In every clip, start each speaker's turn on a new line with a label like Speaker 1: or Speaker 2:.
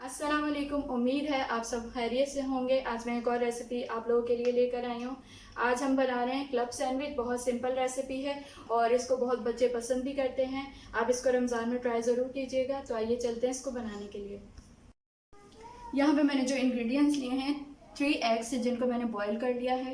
Speaker 1: अस्सलाम वालेकुम। उम्मीद है आप सब खैरियत से होंगे। आज मैं एक और रेसिपी आप लोगों के लिए लेकर आई हूँ। आज हम बना रहे हैं क्लब सैंडविच। बहुत सिंपल रेसिपी है और इसको बहुत बच्चे पसंद भी करते हैं। आप इसको रमज़ान में ट्राई ज़रूर कीजिएगा। तो आइए चलते हैं इसको बनाने के लिए। यहाँ पे मैंने जो इंग्रेडिएंट्स लिए हैं, 3 एग्स जिनको मैंने बॉईल कर लिया है,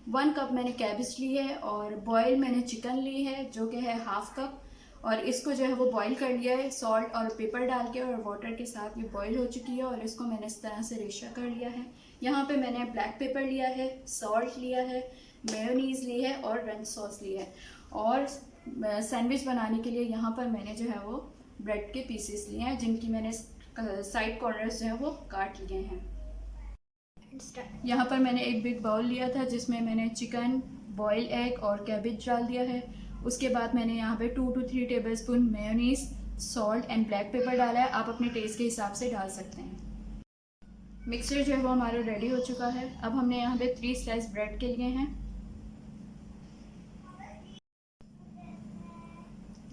Speaker 1: 1 कप मैंने कैबेज ली है और बॉयल मैंने चिकन ली है जो कि है हाफ कप। और इसको जो है वो बॉईल कर लिया है सॉल्ट और पेपर डाल के, और वाटर के साथ ये बॉईल हो चुकी है और इसको मैंने इस तरह से रेशा कर लिया है। यहाँ पे मैंने ब्लैक पेपर लिया है, सॉल्ट लिया है, मेयोनीज़ ली है और रंच सॉस ली है। और सैंडविच बनाने के लिए यहाँ पर मैंने जो है वो ब्रेड के पीसेस लिए हैं जिनकी मैंने साइड कॉर्नर्स जो है वो काट लिए हैं। यहाँ पर मैंने एक बिग बाउल लिया था जिसमें मैंने चिकन, बॉयल एग और कैबेज डाल दिया है। उसके बाद मैंने यहाँ पे 2 to 3 tablespoon mayonnaise, salt and black pepper डाला है। आप अपने टेस्ट के हिसाब से डाल सकते हैं। मिक्सचर जो है वो हमारा रेडी हो चुका है। अब हमने यहाँ पे 3 स्लाइस ब्रेड के लिए हैं।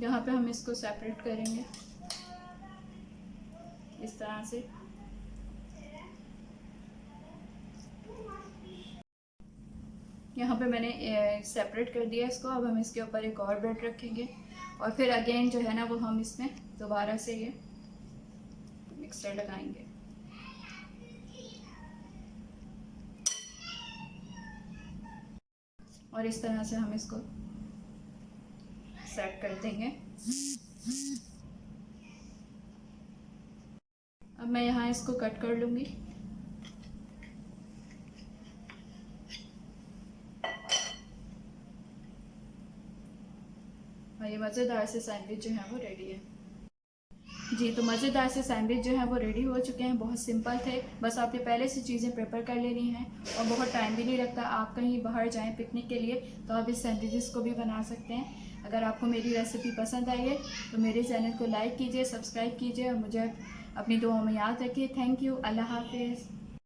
Speaker 1: यहाँ पे हम इसको सेपरेट करेंगे इस तरह से। यहाँ पे मैंने सेपरेट कर दिया इसको। अब हम इसके ऊपर एक और ब्रेड रखेंगे और फिर अगेन जो है ना वो हम इसमें दोबारा से ये मिक्सचर लगाएंगे। और इस तरह से हम इसको सेट कर देंगे। अब मैं यहाँ इसको कट कर लूँगी। और ये मज़ेदार से सैंडविच जो है वो रेडी है। जी, तो मज़ेदार से सैंडविच जो है वो रेडी हो चुके हैं। बहुत सिंपल थे, बस आपने पहले से चीज़ें प्रिपेयर कर लेनी हैं और बहुत टाइम भी नहीं लगता। आप कहीं बाहर जाएं पिकनिक के लिए तो आप इस सैंडविचेस को भी बना सकते हैं। अगर आपको मेरी रेसिपी पसंद आई है तो मेरे चैनल को लाइक कीजिए, सब्सक्राइब कीजिए और मुझे अपनी दुआओं में याद रखिए। Thank you. अल्लाह हाफिज़।